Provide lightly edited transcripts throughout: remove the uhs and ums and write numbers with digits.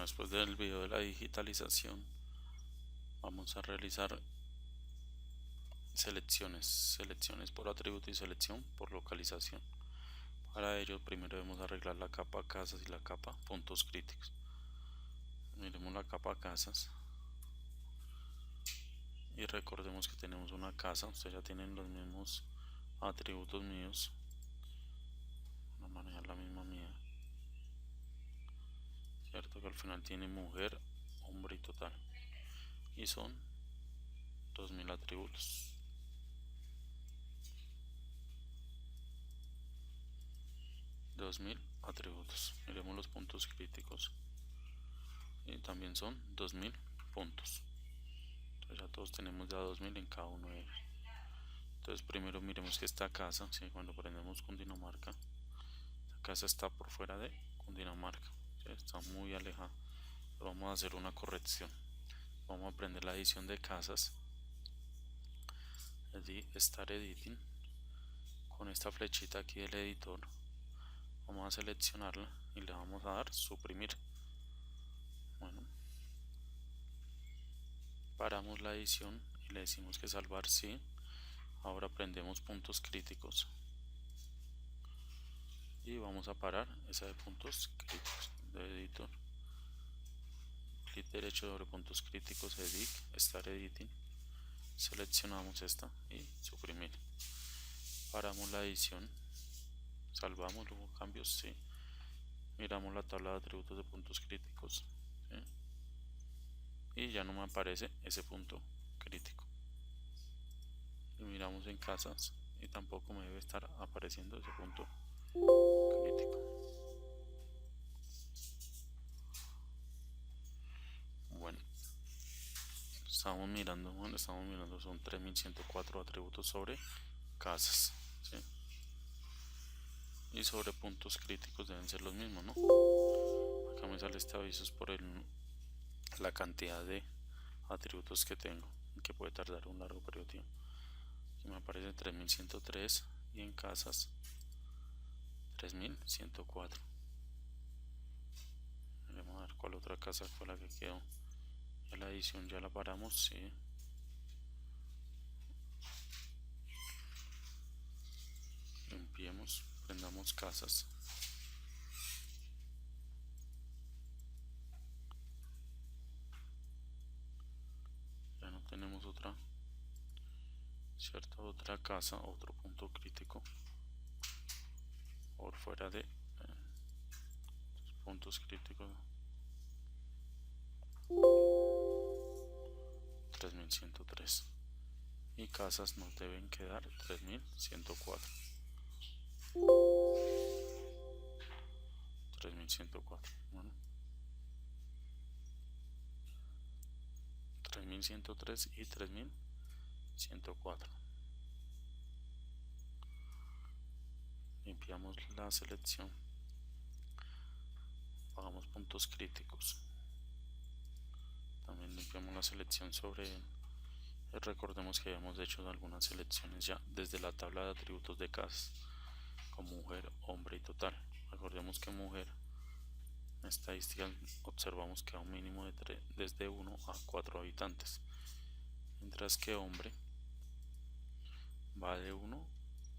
Después del video de la digitalización vamos a realizar selecciones por atributo y selección por localización. Para ello primero debemos arreglar la capa casas y la capa puntos críticos. Miremos la capa casas y recordemos que tenemos una casa. Ustedes ya tienen los mismos atributos míos, van a manejar la misma mía, cierto, que al final tiene mujer, hombre y total, y son 2000 atributos. Miremos los puntos críticos y también son 2000 puntos. Entonces ya todos tenemos ya 2000 en cada uno de ellos. Entonces primero miremos que esta casa, ¿sí? Cuando prendemos Cundinamarca, esta casa está por fuera de Cundinamarca, ¿sí? Está muy alejada. Vamos a hacer una corrección. Vamos a prender la edición de casas, Start Editing. Con esta flechita aquí del editor vamos a seleccionarla y le vamos a dar suprimir. Bueno, paramos la edición y le decimos que salvar sí. Ahora prendemos puntos críticos y vamos a parar esa de puntos críticos de editor. Clic derecho sobre puntos críticos, edit, Start Editing. Seleccionamos esta y suprimir. Paramos la edición, salvamos, luego cambios, sí. Miramos la tabla de atributos de puntos críticos, ¿sí? Y ya no me aparece ese punto crítico. Y miramos en casas y tampoco me debe estar apareciendo ese punto crítico. Bueno, estamos mirando, son 3104 atributos sobre casas, ¿sí? Y sobre puntos críticos deben ser los mismos, ¿no? Acá me sale este aviso por la cantidad de atributos que tengo, que puede tardar un largo periodo de tiempo. Aquí me aparece 3103 y en casas 3104. Vamos a ver cuál otra casa fue la que quedó. Ya la edición ya la paramos, sí. Limpiemos, prendamos casas. Ya no tenemos otra, cierta otra casa, otro punto crítico por fuera de puntos críticos. 3103 y casas nos deben quedar 3104. 3104. Bueno, 3103 y 3104. Limpiamos la selección, hagamos puntos críticos, también limpiamos la selección sobre él. Recordemos que habíamos hecho algunas selecciones ya desde la tabla de atributos de casas con mujer, hombre y total. Recordemos que mujer en estadísticas observamos que a un mínimo de desde 1 a 4 habitantes, mientras que hombre va de 1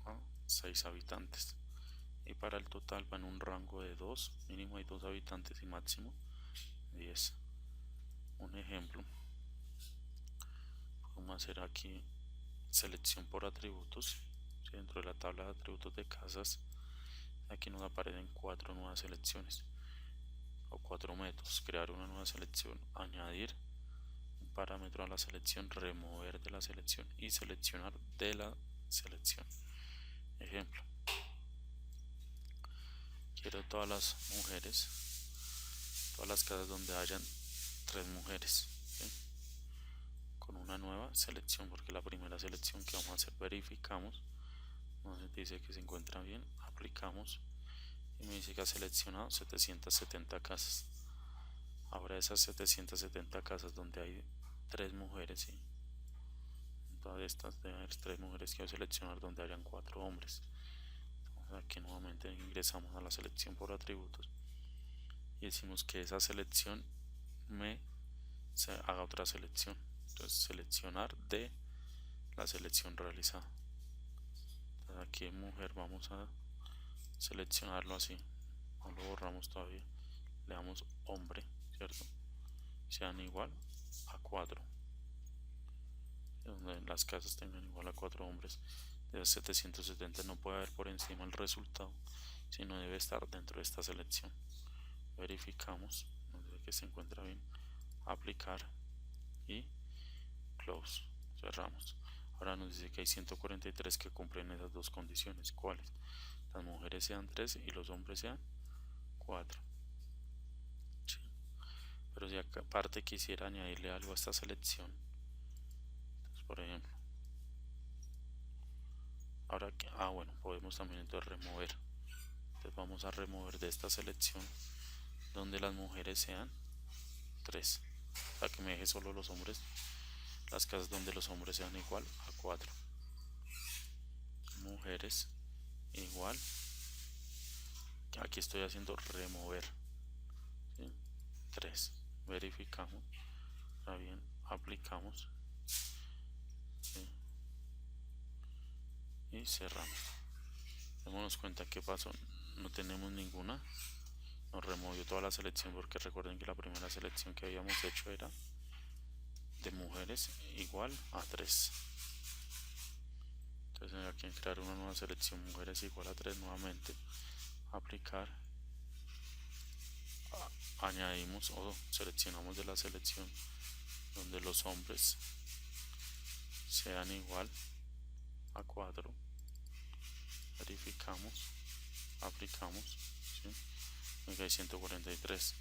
a 6 habitantes, y para el total va en un rango de 2, mínimo hay 2 habitantes y máximo 10. Un ejemplo, podemos hacer aquí selección por atributos, ¿sí? Dentro de la tabla de atributos de casas aquí nos aparecen 4 nuevas selecciones o 4 métodos: crear una nueva selección, añadir un parámetro a la selección, remover de la selección y seleccionar de la selección. Ejemplo, quiero todas las mujeres, todas las casas donde hayan 3 mujeres, ¿sí? Con una nueva selección, porque la primera selección que vamos a hacer verificamos, nos dice que se encuentra bien, aplicamos y me dice que ha seleccionado 770 casas. Ahora esas 770 casas donde hay 3 mujeres, ¿sí? Todas estas deben haber 3 mujeres, quiero seleccionar donde hayan 4 hombres. Entonces aquí nuevamente ingresamos a la selección por atributos y decimos que esa selección se haga otra selección. Entonces seleccionar de la selección realizada. Entonces aquí en mujer vamos a seleccionarlo así, no lo borramos todavía, le damos hombre, cierto, sean igual a 4, donde las casas tengan igual a 4 hombres. De 770 no puede haber por encima el resultado, sino debe estar dentro de esta selección. Verificamos, nos dice que se encuentra bien, aplicar y close, cerramos. Ahora nos dice que hay 143 que cumplen esas dos condiciones. ¿Cuáles? Las mujeres sean 3 y los hombres sean 4. Sí. Pero si aparte quisiera añadirle algo a esta selección, entonces, por ejemplo, ahora que, bueno, podemos también entonces remover. Entonces vamos a remover de esta selección donde las mujeres sean 3, para que me deje solo los hombres, las casas donde los hombres sean igual a 4. Mujeres igual, aquí estoy haciendo remover, ¿sí? 3. Verificamos, está bien, aplicamos, ¿sí? Y cerramos. Démonos cuenta que pasó, no tenemos ninguna, nos removió toda la selección, porque recuerden que la primera selección que habíamos hecho era de mujeres igual a 3. Entonces aquí en crear una nueva selección, mujeres igual a 3, nuevamente aplicar, añadimos o seleccionamos de la selección donde los hombres sean igual a 4, verificamos, aplicamos, ¿sí? Aquí hay 143.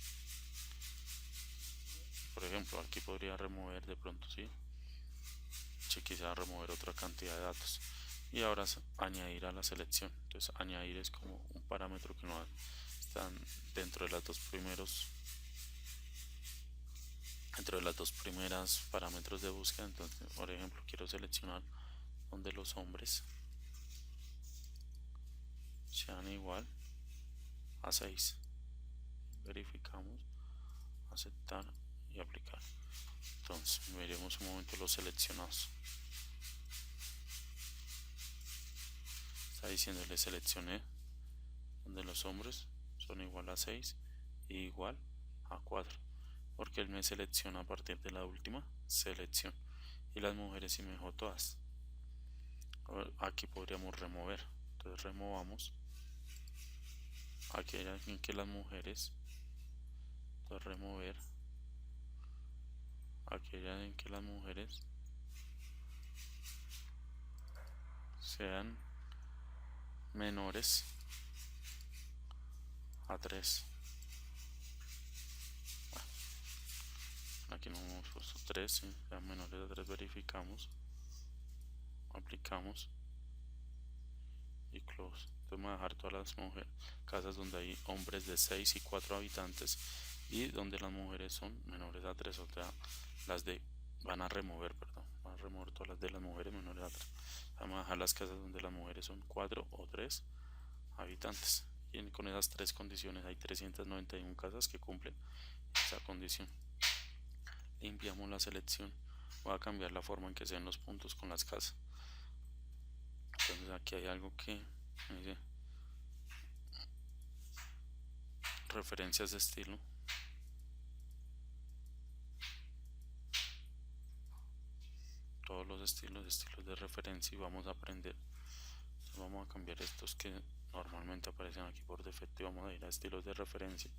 Por ejemplo, aquí podría remover de pronto, ¿sí? Si quisiera remover otra cantidad de datos. Y ahora añadir a la selección. Entonces añadir es como un parámetro que no están dentro de las dos primeras parámetros de búsqueda. Entonces, por ejemplo, quiero seleccionar donde los hombres sean igual a 6. Verificamos, aceptar y aplicar. Entonces veremos un momento los seleccionados. Está diciéndole seleccioné donde los hombres son igual a 6 y igual a 4, porque él me selecciona a partir de la última selección, y las mujeres sí me dejó todas. Aquí podríamos remover, entonces removamos aquí en que las mujeres, entonces remover aquella en que las mujeres sean menores a 3. Aquí no hemos puesto 3, ¿sí? Sean menores a 3, verificamos, aplicamos y close. Entonces voy a dejar todas las casas donde hay hombres de 6 y 4 habitantes y donde las mujeres son menores a 3, o sea, van a remover todas las de las mujeres menores a 3. Vamos a dejar las casas donde las mujeres son 4 o 3 habitantes, y con esas 3 condiciones hay 391 casas que cumplen esa condición. Limpiamos la selección, voy a cambiar la forma en que se ven los puntos con las casas. Entonces aquí hay algo que dice referencias de estilo. Todos los estilos de referencia, y vamos a aprender. Entonces vamos a cambiar estos que normalmente aparecen aquí por defecto y vamos a ir a estilos de referencia.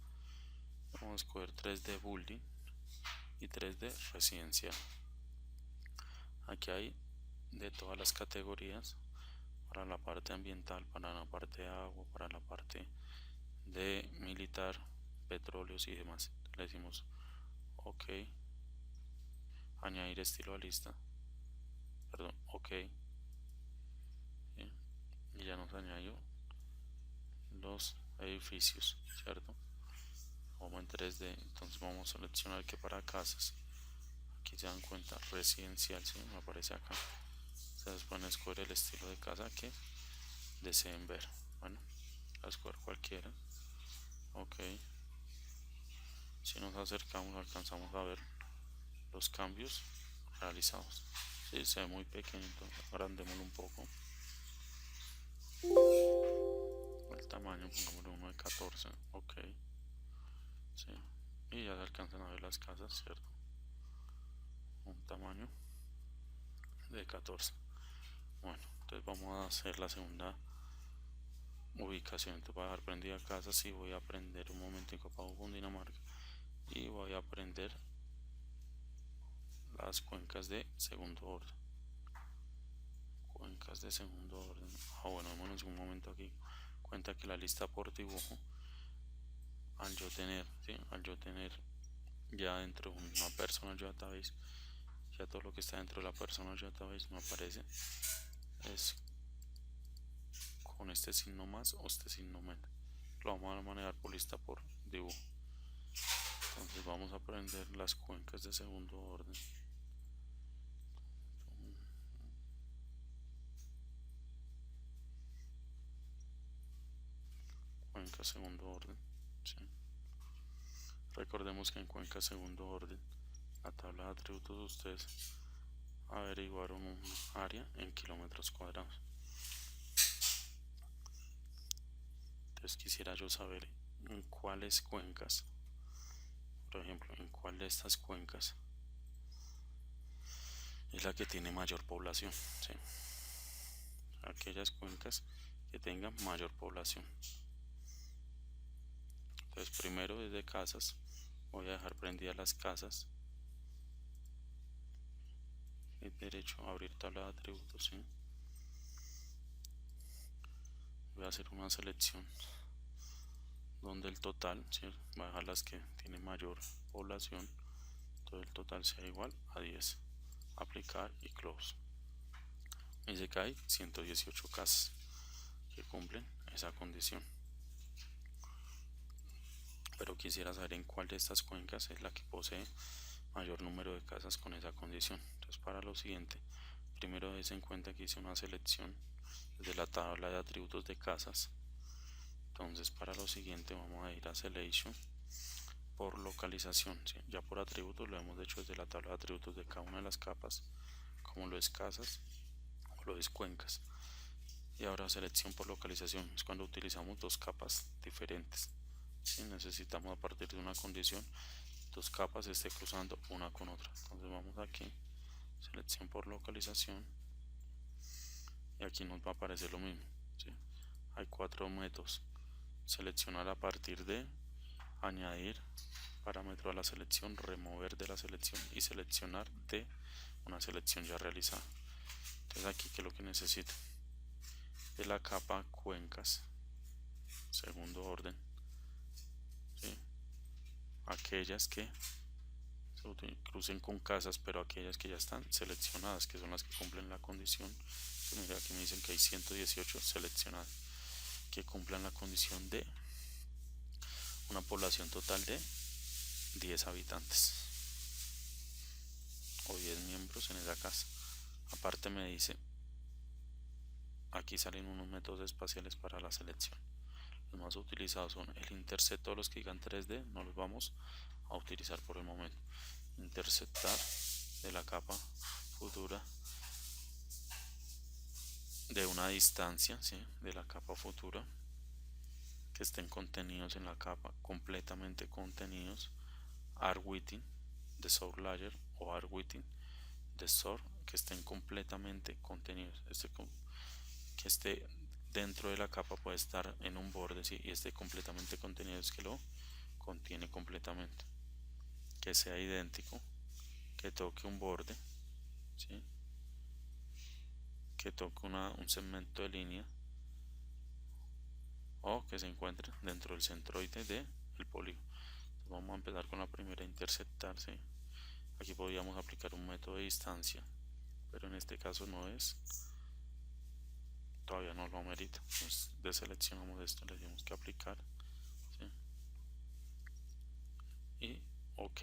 Vamos a escoger 3D building y 3D residencial. Aquí hay de todas las categorías, para la parte ambiental, para la parte de agua, para la parte de militar, petróleos y demás. Le decimos ok, añadir estilo a lista, perdón, ok, ¿sí? Y ya nos añadió los edificios, cierto. Vamos en 3D, entonces vamos a seleccionar que para casas, aquí se dan cuenta, residencial, ¿sí? Me aparece acá. Ustedes pueden escoger el estilo de casa que deseen ver. Bueno, a escoger cualquiera, ok, Si nos acercamos alcanzamos a ver los cambios realizados. Sí, se ve muy pequeño, entonces agrandémoslo un poco. El tamaño, pongámosle uno de 14, ok. Sí. Y ya se alcanzan a ver las casas, ¿cierto? Un tamaño de 14. Bueno, entonces vamos a hacer la segunda ubicación. Entonces voy a dejar prendida casas y voy a prender un momentico para Cundinamarca y voy a prender las cuencas de segundo orden. Cuencas de segundo orden. Bueno, vámonos un momento aquí. Cuenta que la lista por dibujo, al yo tener, ¿sí? Al yo tener ya dentro de una personal database, ya todo lo que está dentro de la personal database me aparece es con este signo más o este signo menos. Lo vamos a manejar por lista por dibujo. Entonces vamos a aprender las cuencas de segundo orden. Cuenca segundo orden, ¿sí? Recordemos que en cuenca segundo orden, la tabla de atributos de ustedes averiguaron un área en kilómetros cuadrados. Entonces quisiera yo saber en cuáles cuencas, por ejemplo, en cuál de estas cuencas es la que tiene mayor población, ¿sí? Aquellas cuencas que tengan mayor población. Entonces primero desde casas voy a dejar prendidas las casas. Clic derecho, abrir tabla de atributos, ¿sí? Voy a hacer una selección donde el total, ¿sí? Voy a dejar las que tienen mayor población, todo el total sea igual a 10. Aplicar y close. Y se cae 118 casas que cumplen esa condición. Pero quisiera saber en cuál de estas cuencas es la que posee mayor número de casas con esa condición. Entonces para lo siguiente, primero des en cuenta que hice una selección desde la tabla de atributos de casas. Entonces para lo siguiente vamos a ir a Selection por localización, ¿sí? Ya por atributos lo hemos hecho desde la tabla de atributos de cada una de las capas, como lo es casas o lo es cuencas. Y ahora selección por localización, es cuando utilizamos dos capas diferentes, ¿sí? Necesitamos a partir de una condición dos capas esté cruzando una con otra. Entonces vamos aquí, selección por localización, y aquí nos va a aparecer lo mismo, ¿sí? Hay cuatro métodos: seleccionar a partir de, añadir parámetro a la selección, remover de la selección y seleccionar de una selección ya realizada. Entonces aquí, ¿qué es lo que necesito? De la capa cuencas segundo orden, ¿sí? Aquellas que se crucen con casas, pero aquellas que ya están seleccionadas, que son las que cumplen la condición. Mira, aquí me dicen que hay 118 seleccionadas que cumplan la condición de una población total de 10 habitantes o 10 miembros en esa casa. Aparte me dice, aquí salen unos métodos espaciales para la selección. Los más utilizados son el intercept, todos los que digan 3D no los vamos a utilizar por el momento. Interceptar de la capa futura de una distancia, ¿sí? De la capa futura que estén contenidos en la capa, completamente contenidos. R-Within de Source Layer o R-Within de Source, que estén completamente contenidos. Que esté dentro de la capa puede estar en un borde, ¿sí? Y esté completamente contenido, es que lo contiene completamente. Que sea idéntico, que toque un borde, ¿sí? Que toque un segmento de línea, o que se encuentre dentro del centroide del polígono. Entonces vamos a empezar con la primera, interceptar, ¿sí? Aquí podríamos aplicar un método de distancia, pero en este caso no es, todavía no lo amerita. Entonces deseleccionamos esto, le tenemos que aplicar, ¿sí? Y ok.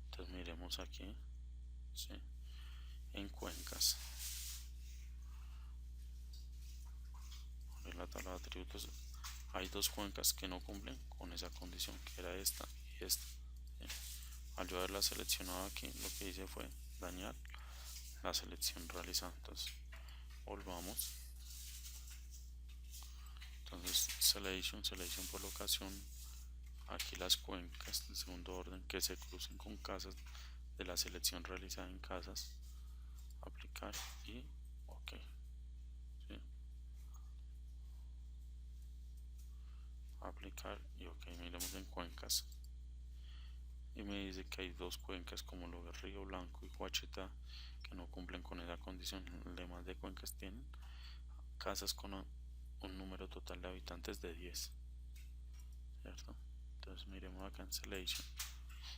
Entonces miremos aquí, ¿sí? En cuencas, en la tabla de atributos hay dos cuencas que no cumplen con esa condición, que era esta y esta, ¿sí? Al yo haberla seleccionado aquí, lo que hice fue dañar la selección realizada. Entonces volvamos. Entonces selection por locación, aquí las cuencas de segundo orden que se crucen con casas de la selección realizada en casas, aplicar y ok, ¿sí? Aplicar y ok. Miremos en cuencas y me dice que hay dos cuencas como lo de Río Blanco y Guacheta que no cumplen con esa condición. Los demás de cuencas tienen casas con un número total de habitantes de 10, ¿cierto? Entonces miremos acá en selection,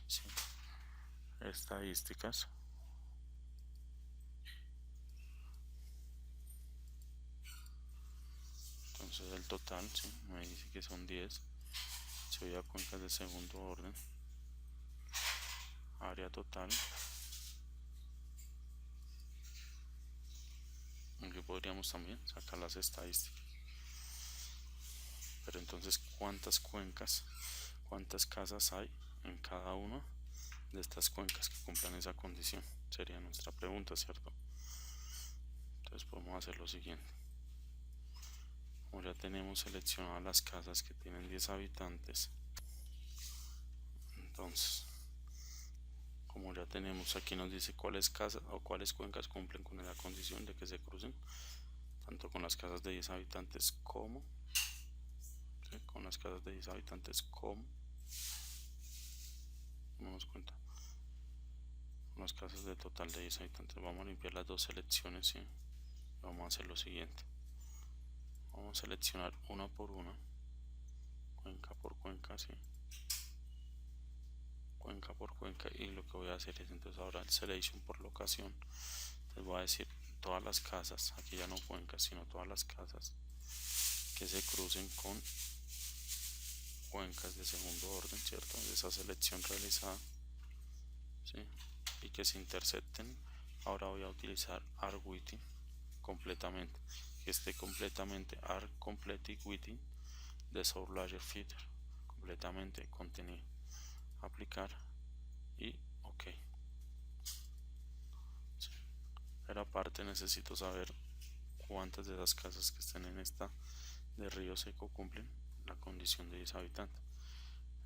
¿sí? Estadísticas, entonces el total, ¿sí? Me dice que son 10. Si voy a cuencas de segundo orden, área total, aunque podríamos también sacar las estadísticas, pero entonces cuántas cuencas, cuántas casas hay en cada una de estas cuencas que cumplan esa condición, sería nuestra pregunta, ¿cierto? Entonces podemos hacer lo siguiente. Como ya tenemos seleccionadas las casas que tienen 10 habitantes, entonces como ya tenemos aquí, nos dice cuáles casas o cuáles cuencas cumplen con la condición de que se crucen tanto con las casas de 10 habitantes como, ¿sí? Con las casas de 10 habitantes como, damos cuenta, con las casas de total de 10 habitantes. Vamos a limpiar las dos selecciones, ¿sí? Vamos a hacer lo siguiente. Vamos a seleccionar una por una, cuenca por cuenca, ¿sí? Cuenca por cuenca, y lo que voy a hacer es entonces ahora el selection por locación. Entonces voy a decir todas las casas, aquí ya no cuencas, sino todas las casas que se crucen con cuencas de segundo orden, ¿cierto? De esa selección realizada, ¿sí? Y que se intercepten. Ahora voy a utilizar argwithin completamente, que esté completamente complete within de source layer feeder, completamente contenido, aplicar y ok, ¿sí? Pero aparte necesito saber cuántas de las casas que estén en esta de Río Seco cumplen la condición de 10 habitantes.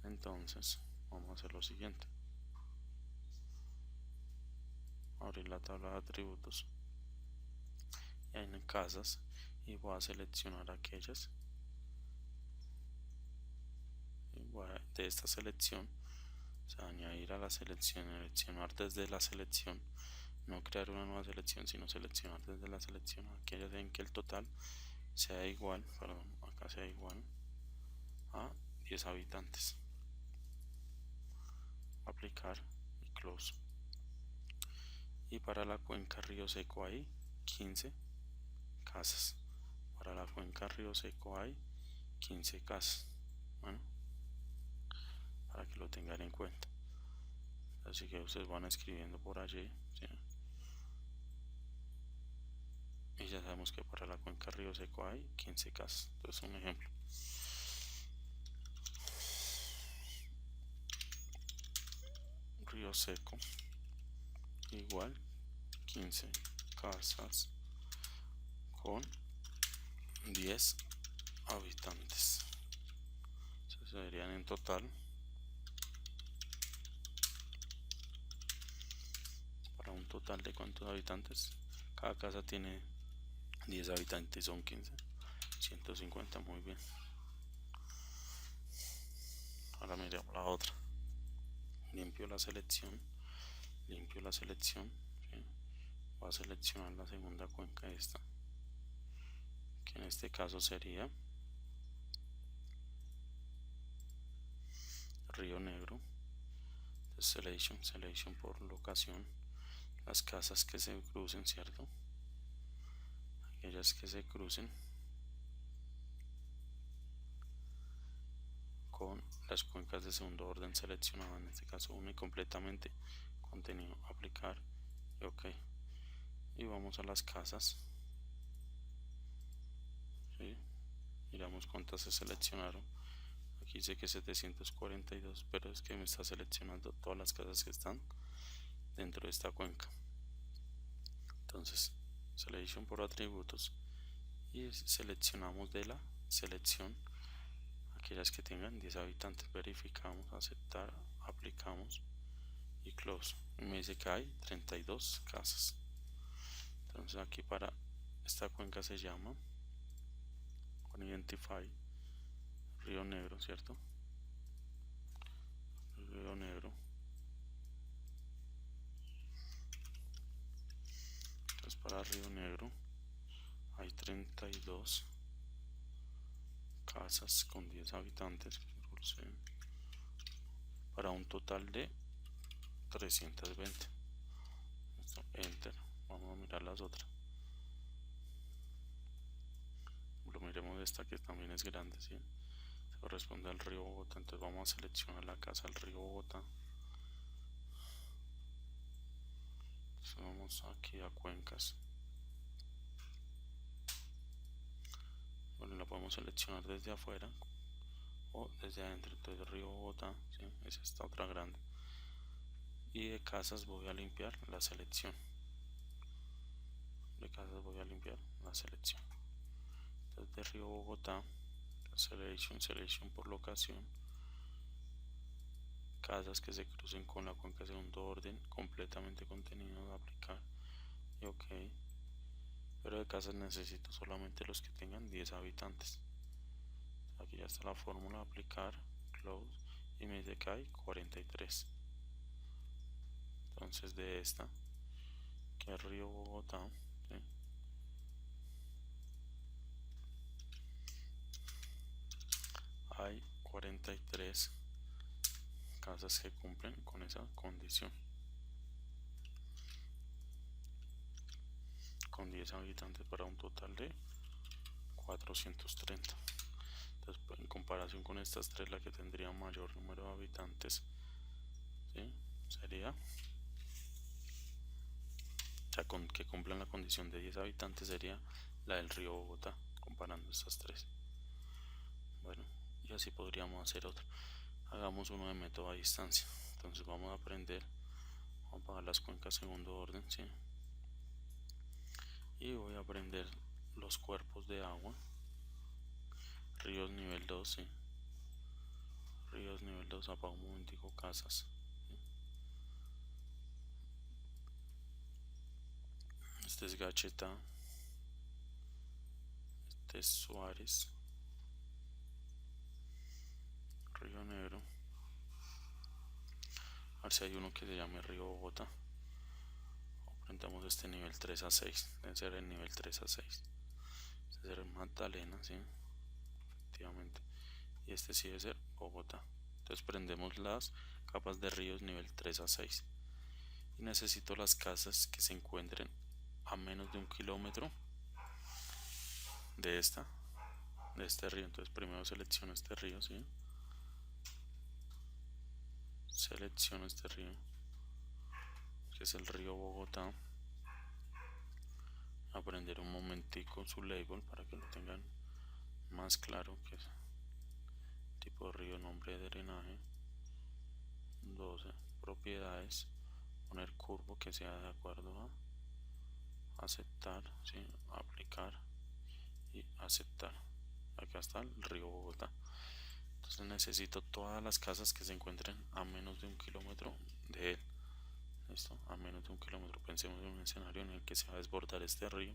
Entonces vamos a hacer lo siguiente: abrir la tabla de atributos y en casas, y voy a seleccionar aquellas, y voy a, de esta selección, o sea, añadir a la selección, seleccionar desde la selección, no crear una nueva selección, sino seleccionar desde la selección aquellas en que el total sea igual, perdón, acá sea igual a 10 habitantes, aplicar y close. Y para la cuenca Río Seco hay 15 casas, para la cuenca Río Seco hay 15 casas, bueno, para que lo tengan en cuenta. Así que ustedes van escribiendo por allí, ¿sí? Y ya sabemos que para la cuenca Río Seco hay 15 casas. Entonces un ejemplo: Río Seco igual 15 casas con 10 habitantes. Entonces serían en total, para un total de cuántos habitantes. Cada casa tiene 10 habitantes, son 15, 150, muy bien. Ahora miremos la otra. Limpio la selección, ¿sí? Voy a seleccionar la segunda cuenca, esta, que en este caso sería Río Negro. Entonces selection por locación, las casas que se crucen, ¿cierto? Aquellas que se crucen con las cuencas de segundo orden seleccionadas, en este caso una y completamente contenido, aplicar y ok. Y vamos a las casas, ¿sí? Miramos cuántas se seleccionaron. Aquí dice que 742, pero es que me está seleccionando todas las casas que están dentro de esta cuenca. Entonces, selection por atributos y seleccionamos de la selección aquellas que tengan 10 habitantes. Verificamos, aceptar, aplicamos y close. Y me dice que hay 32 casas. Entonces aquí para esta cuenca se llama con identify Río Negro, ¿cierto? Río Negro. Entonces para Río Negro hay 32 casas con 10 habitantes para un total de 320. Enter. Vamos a mirar las otras. Lo miremos esta que también es grande, ¿sí? Se corresponde al río Bogotá. Entonces vamos a seleccionar la casa del río Bogotá. Entonces vamos aquí a cuencas. Bueno, la podemos seleccionar desde afuera o desde adentro. Entonces el río Bogotá, ¿sí? Es esta otra grande. Y de casas voy a limpiar la selección. De casas voy a limpiar la selección. Entonces de río Bogotá, selection por locación. Casas que se crucen con la cuenca segundo orden, completamente contenido, aplicar y ok. Pero de casas necesito solamente los que tengan 10 habitantes. Aquí ya está la fórmula, aplicar, close, y me dice que hay 43. Entonces de esta, que es río Bogotá, ¿sí? Hay 43 casas que cumplen con esa condición, con 10 habitantes para un total de 430. Entonces, en comparación con estas tres, la que tendría mayor número de habitantes, ¿sí? Sería, o sea, con que cumplan la condición de 10 habitantes, sería la del río Bogotá, comparando estas tres. Bueno, y así podríamos hacer otro. Hagamos uno de método a distancia. Entonces vamos a aprender, vamos a pagar las cuencas segundo orden, ¿sí? Y voy a aprender los cuerpos de agua. Ríos nivel 2, ¿sí? Ríos nivel 2, apago un momentico, casas, ¿sí? Este es Gacheta, este es Suárez, Río Negro. A ver si hay uno que se llame Río Bogotá. Enfrentamos este nivel 3 a 6, debe ser el nivel 3 a 6. Este debe ser Magdalena, ¿sí? Efectivamente. Y este sí debe ser Bogotá. Entonces prendemos las capas de ríos nivel 3 a 6. Y necesito las casas que se encuentren a menos de 1 kilómetro de este río. Entonces primero selecciono este río, ¿sí? Selecciono este río, que es el río Bogotá. Aprender un momentico su label para que lo tengan más claro, que es tipo de río, nombre de drenaje, 12 propiedades, poner curvo que sea de acuerdo a aceptar, ¿sí? Aplicar y aceptar. Acá está el río Bogotá. Entonces necesito todas las casas que se encuentren a menos de 1 kilómetro de él. ¿Listo? A menos de 1 kilómetro. Pensemos en un escenario en el que se va a desbordar este río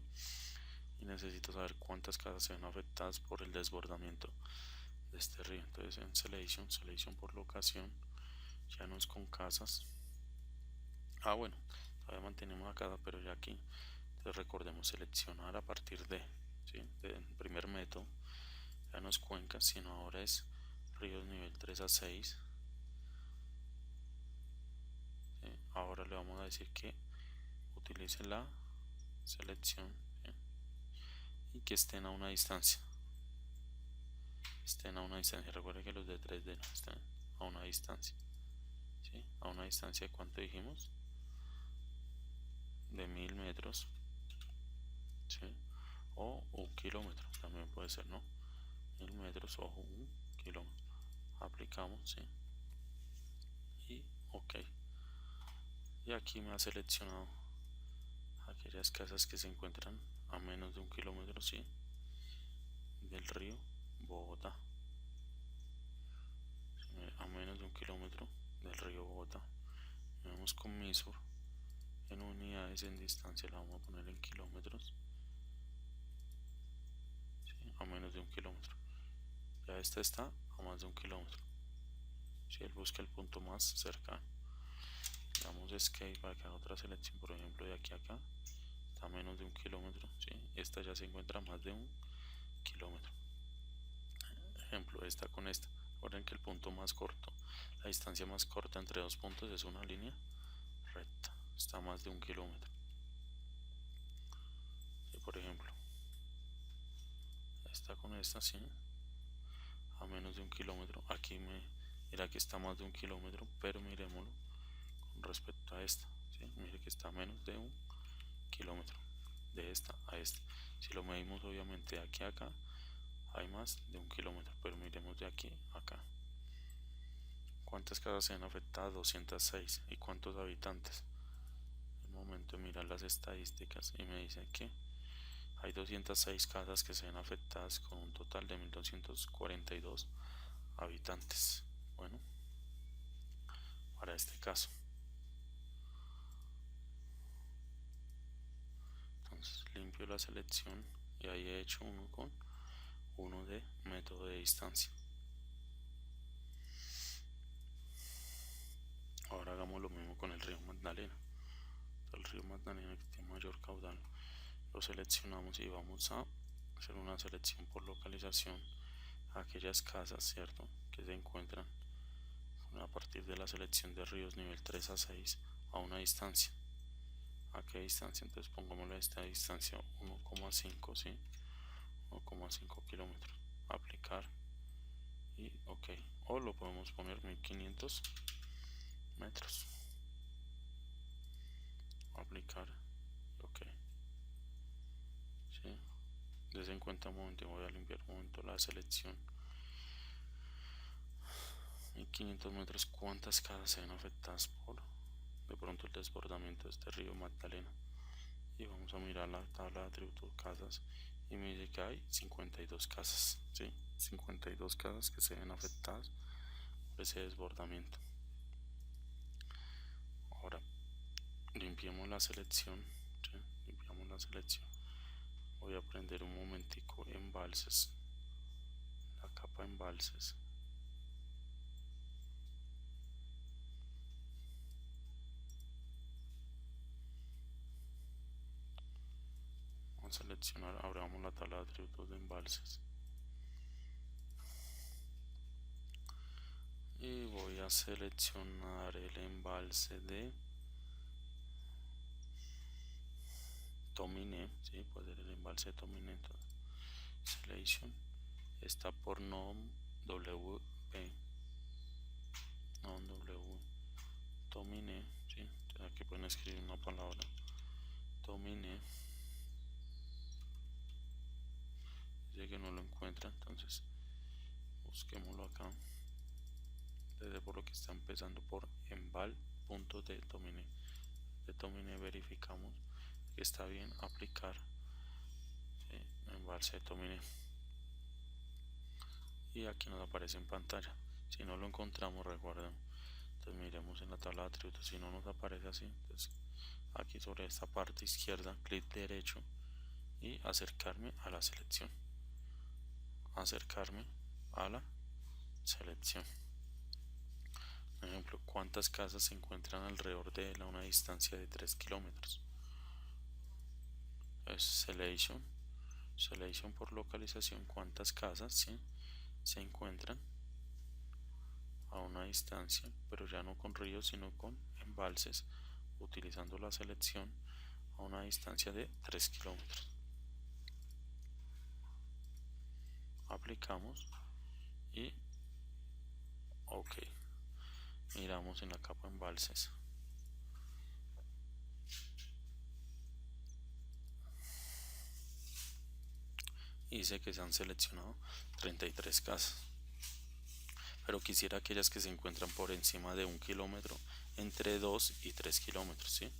y necesito saber cuántas casas se ven afectadas por el desbordamiento de este río. Entonces en selection por locación, ya no es con casas. Bueno, todavía mantenemos la casa, pero ya aquí. Entonces recordemos seleccionar a partir de, ¿sí? Del primer método. Ya no es cuencas, sino ahora es ríos nivel 3 a 6. ¿Sí? Ahora le vamos a decir que utilice la selección, ¿sí? Y que estén a una distancia. Estén a una distancia. Recuerden que los de 3D no están a una distancia. ¿Sí? A una distancia de cuánto dijimos, de 1000 metros, ¿sí? O 1 kilómetro también puede ser, ¿no? 1000 metros, ojo, 1 kilómetro. Aplicamos, ¿sí? Y ok. Y aquí me ha seleccionado aquellas casas que se encuentran a menos de 1 kilómetro, ¿sí? Del río Bogotá. A menos de 1 kilómetro del río Bogotá. Vamos con Misur. En unidades en distancia la vamos a poner en kilómetros, ¿sí? A menos de 1 kilómetro. Ya esta está a más de 1 kilómetro. Si él busca el punto más cercano, le damos escape para que haga otra selección. Por ejemplo, de aquí a acá está a menos de 1 kilómetro, ¿sí? Esta ya se encuentra a más de 1 kilómetro. Ejemplo, esta con esta. Recuerden que el punto más corto, la distancia más corta entre dos puntos es una línea recta. Está a más de 1 kilómetro. ¿Sí? Por ejemplo, esta con esta, sí, a menos de 1 kilómetro. Aquí mira que está más de 1 kilómetro, pero miremoslo con respecto a esta, ¿sí? Mire que está a menos de 1 kilómetro de esta a esta. Si lo medimos obviamente de aquí a acá hay más de 1 kilómetro, pero miremos de aquí a acá. ¿Cuántas casas se han afectado? 206. ¿Y cuántos habitantes? En un momento de mirar las estadísticas y me dice que hay 206 casas que se ven afectadas con un total de 1242 habitantes. Bueno, para este caso. Entonces limpio la selección y ahí he hecho uno con uno de método de distancia. Ahora hagamos lo mismo con el río Magdalena. El río Magdalena, que tiene mayor caudal, lo seleccionamos y vamos a hacer una selección por localización a aquellas casas, ¿cierto?, que se encuentran a partir de la selección de ríos nivel 3 a 6 a una distancia. ¿A qué distancia? Entonces pongámosle a esta distancia 1,5, ¿sí? 1,5 kilómetros. Aplicar y ok. O lo podemos poner 1500 metros. Aplicar y ok. ¿Sí? Desde en cuenta un momento, voy a limpiar un momento la selección. 1500 metros, ¿cuántas casas se ven afectadas por de pronto el desbordamiento de este río Magdalena? Y vamos a mirar la tabla de atributos casas y me dice que hay 52 casas, ¿sí? 52 casas que se ven afectadas por ese desbordamiento. Ahora limpiemos la selección, ¿sí? Limpiamos la selección. Voy a prender un momentico embalses, la capa embalses. Vamos a seleccionar, abramos la tabla de atributos de embalses. Y voy a seleccionar el embalse de Tomine, ¿sí? Puede ser el embalse de Tomine. Selection está por nom WP, nom W, Tomine, ¿sí? Entonces aquí pueden escribir una palabra, Tomine. Dice que no lo encuentra, entonces busquémoslo acá. Desde por lo que está empezando por embal.de Tomine. De Tomine verificamos que está bien, aplicar, ¿sí? Embalse de Tomine. Y aquí nos aparece en pantalla. Si no lo encontramos, recuerden, entonces miremos en la tabla de atributos. Si no nos aparece así, entonces aquí sobre esta parte izquierda, clic derecho y acercarme a la selección. Acercarme a la selección. Por ejemplo, ¿cuántas casas se encuentran alrededor de él a una distancia de 3 kilómetros? Es selection por localización, ¿cuántas casas, ¿sí?, se encuentran a una distancia, pero ya no con ríos, sino con embalses, utilizando la selección a una distancia de 3 kilómetros. Aplicamos y ok. Miramos en la capa embalses. y dice que se han seleccionado 33 casas, pero quisiera aquellas que se encuentran por encima de 1 kilómetro, entre 2 y 3 kilómetros, ¿sí?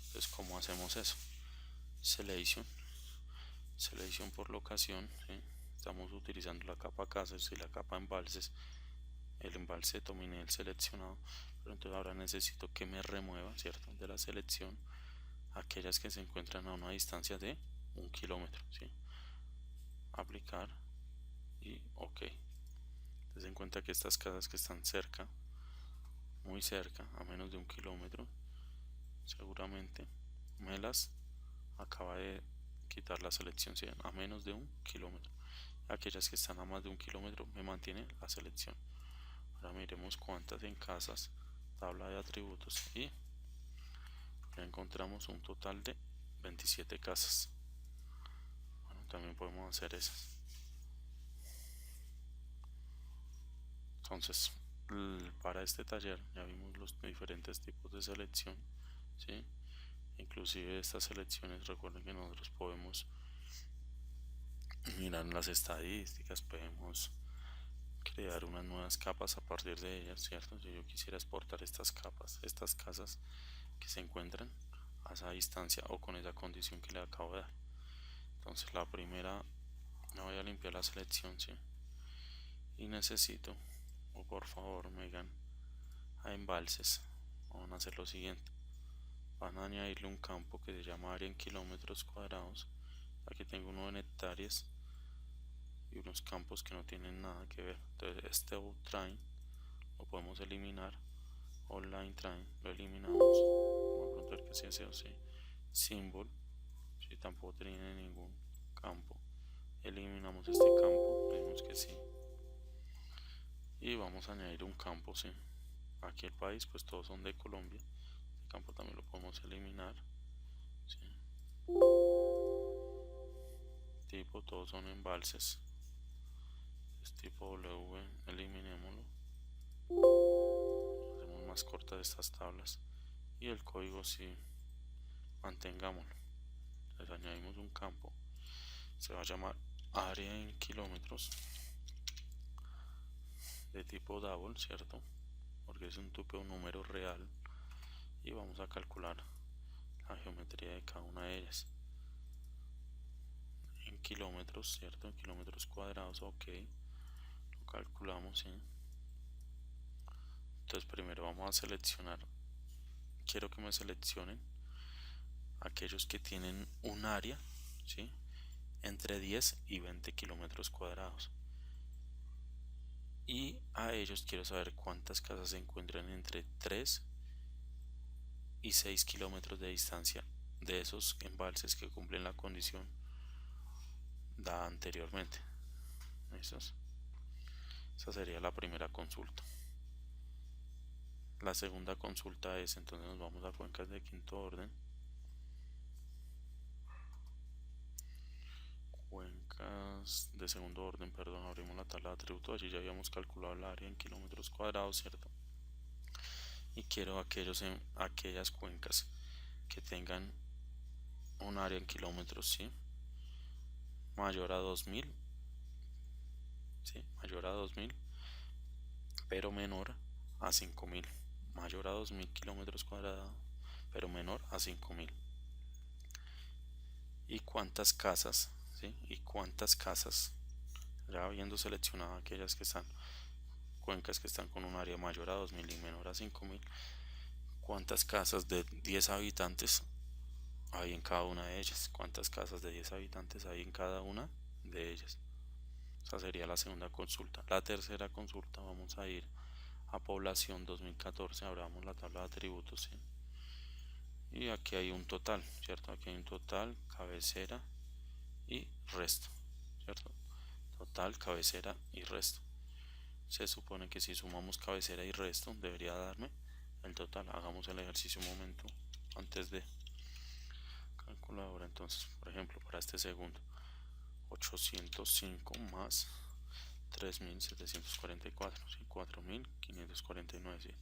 Entonces, ¿cómo hacemos eso? Selection, selección por locación, ¿sí? Estamos utilizando la capa casas y la capa embalses. El embalse dominé el seleccionado, pero entonces ahora necesito que me remueva, ¿cierto? De la selección aquellas que se encuentran a una distancia de 1 kilómetro, ¿sí? Aplicar y OK. Ten en cuenta que estas casas que están cerca, muy cerca, a menos de 1 kilómetro, seguramente me las acaba de quitar la selección, ¿sí? A menos de 1 kilómetro. Aquellas que están a más de 1 kilómetro me mantienen la selección. Ahora miremos cuántas en casas, tabla de atributos, y ya encontramos un total de 27 casas. Bueno, también podemos hacer esas. Entonces, para este taller ya vimos los diferentes tipos de selección, ¿sí? Inclusive estas selecciones, recuerden que nosotros podemos mirar las estadísticas, podemos crear unas nuevas capas a partir de ellas, ¿cierto? Si yo quisiera exportar estas capas, estas casas que se encuentran a esa distancia o con esa condición que le acabo de dar. Entonces la primera, me voy a limpiar la selección, ¿sí? Y necesito, o por favor me digan, a embalses, vamos a hacer lo siguiente. Van a añadirle un campo que se llama área en kilómetros cuadrados. Aquí tengo uno en hectáreas y unos campos que no tienen nada que ver. Entonces este outtrain lo podemos eliminar. Online train lo eliminamos. Vamos a preguntar que si es o sí. Symbol, si tampoco tiene ningún campo, eliminamos este campo, vemos que sí. Y vamos a añadir un campo, sí. Aquí el país, pues todos son de Colombia. El campo también lo podemos eliminar, ¿sí? Tipo, todos son embalses. Es tipo W, eliminémoslo. Hacemos más cortas estas tablas. Y el código sí, mantengámoslo. Les añadimos un campo. Se va a llamar área en kilómetros. De tipo double, ¿cierto? Porque es un tipo de número real. Y vamos a calcular la geometría de cada una de ellas. En kilómetros, ¿cierto? En kilómetros cuadrados, OK. Lo calculamos, ¿sí? Entonces primero vamos a seleccionar. Quiero que me seleccionen aquellos que tienen un área, ¿sí? Entre 10 y 20 kilómetros cuadrados. Y a ellos quiero saber cuántas casas se encuentran entre 3 y 6 kilómetros de distancia de esos embalses que cumplen la condición dada anteriormente. Esa sería la primera consulta. La segunda consulta es, entonces nos vamos a cuencas de quinto orden. Cuencas de segundo orden, perdón, abrimos la tabla de atributos. Allí ya habíamos calculado el área en kilómetros cuadrados, ¿cierto? Y quiero aquellas cuencas que tengan un área en kilómetros, ¿sí? Mayor a 2000, ¿sí? Mayor a 2000, pero menor a 5000. Mayor a 2000 kilómetros cuadrados, pero menor a 5000. ¿Y cuántas casas? ¿Sí? ¿Y cuántas casas? Ya habiendo seleccionado aquellas que están, cuencas que están con un área mayor a 2000 y menor a 5000, ¿cuántas casas de 10 habitantes hay en cada una de ellas? ¿Cuántas casas de 10 habitantes hay en cada una de ellas? Esa sería la segunda consulta. La tercera consulta, vamos a ir a población 2014, abramos la tabla de atributos, ¿sí? Y aquí hay un total, ¿cierto? Aquí hay un total, cabecera y resto, ¿cierto? Total, cabecera y resto. Se supone que si sumamos cabecera y resto debería darme el total. Hagamos el ejercicio un momento antes de calculadora. Entonces, por ejemplo, para este segundo, 805 más 3744, ¿sí? 4549, ¿sí?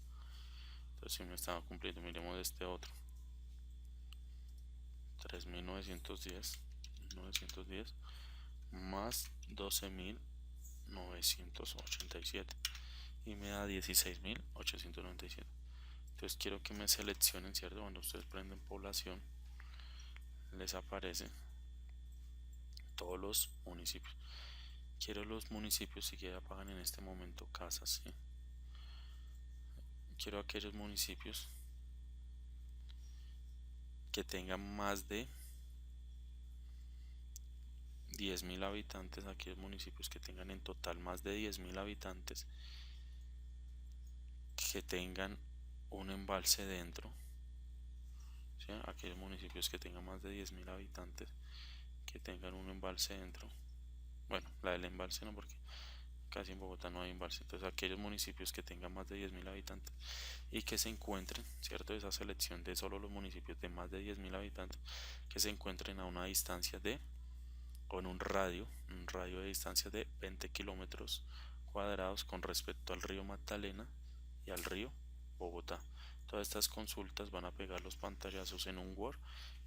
Entonces si me estaba cumpliendo. Miremos este otro, 3910, más 12.987 y me da 16.897. Entonces quiero que me seleccionen, ¿cierto? Cuando ustedes prenden población, les aparecen todos los municipios. Quiero los municipios, si quieren apagan en este momento casas, ¿sí? Quiero aquellos municipios que tengan más de 10.000 habitantes, aquellos municipios que tengan en total más de 10.000 habitantes, que tengan un embalse dentro, ¿sí? Aquellos municipios que tengan más de 10.000 habitantes, que tengan un embalse dentro. Bueno, la del embalse no, porque casi en Bogotá no hay embalse. Entonces aquellos municipios que tengan más de 10.000 habitantes y que se encuentren, ¿cierto? Esa selección de solo los municipios de más de 10.000 habitantes que se encuentren a una distancia de, o en un radio de distancia de 20 kilómetros cuadrados con respecto al río Magdalena y al río Bogotá. Todas estas consultas van a pegar los pantallazos en un Word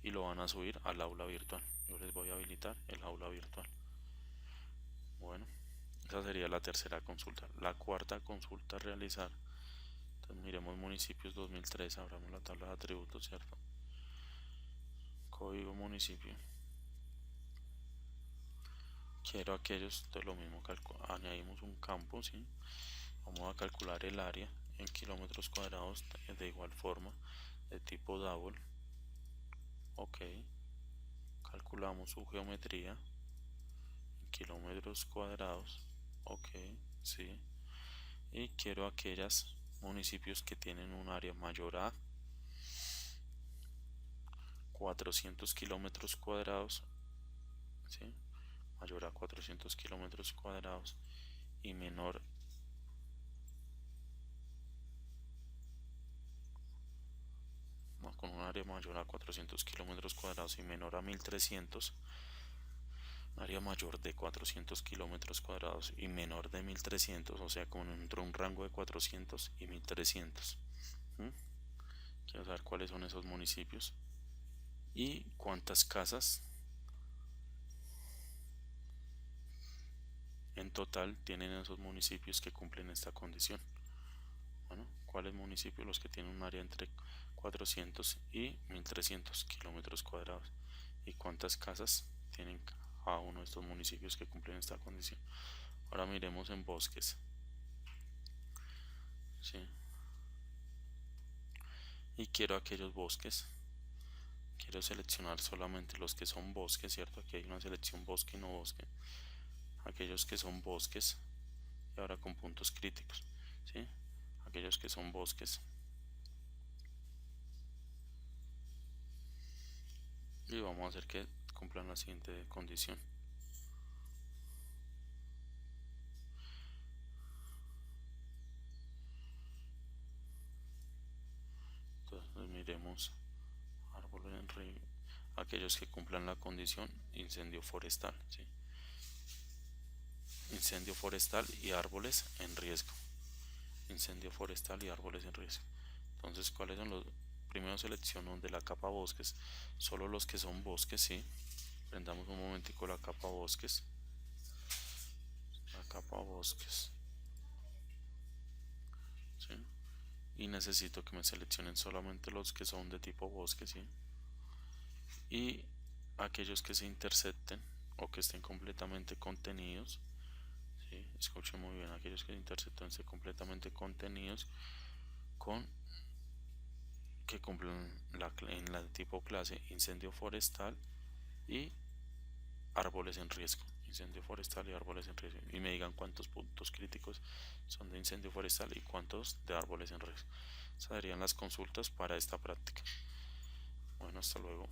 y lo van a subir al aula virtual. Yo les voy a habilitar el aula virtual. Bueno, esa sería la tercera consulta. La cuarta consulta a realizar. Entonces miremos municipios 2003, abramos la tabla de atributos, ¿cierto? Código municipio. Quiero aquellos, de lo mismo, añadimos un campo, ¿sí? Vamos a calcular el área en kilómetros cuadrados de igual forma, de tipo double. Ok. Calculamos su geometría en kilómetros cuadrados. Ok, sí. Y quiero aquellos municipios que tienen un área mayor a 400 kilómetros cuadrados, ¿sí? Mayor a 400 kilómetros cuadrados y menor con un área mayor a 400 kilómetros cuadrados y menor a 1300, un área mayor de 400 kilómetros cuadrados y menor de 1300, o sea, con un rango de 400 y 1300. Quiero saber cuáles son esos municipios y cuántas casas en total tienen esos municipios que cumplen esta condición. Bueno, ¿cuáles municipios? Los que tienen un área entre 400 y 1300 kilómetros cuadrados. ¿Y cuántas casas tienen cada uno de estos municipios que cumplen esta condición? Ahora miremos en bosques. ¿Sí? Y quiero aquellos bosques. Quiero seleccionar solamente los que son bosques, ¿cierto? Aquí hay una selección bosque y no bosque. Aquellos que son bosques. Y ahora con puntos críticos. ¿Sí? Aquellos que son bosques. Y vamos a hacer que cumplan la siguiente condición. Entonces miremos árboles en río, aquellos que cumplan la condición incendio forestal, ¿sí? Incendio forestal y árboles en riesgo. Incendio forestal y árboles en riesgo. Entonces, ¿cuáles son los? Primero selecciono de la capa bosques, solo los que son bosques, ¿sí? Prendamos un momentico la capa bosques. La capa bosques. ¿Sí? Y necesito que me seleccionen solamente los que son de tipo bosque, ¿sí? Y aquellos que se intersecten o que estén completamente contenidos, ¿sí? Escuchen muy bien, aquellos que se intersecten estén completamente contenidos con que cumplen en la tipo clase incendio forestal y árboles en riesgo. Incendio forestal y árboles en riesgo. Y me digan cuántos puntos críticos son de incendio forestal y cuántos de árboles en riesgo. Esas serían las consultas para esta práctica. Bueno, hasta luego.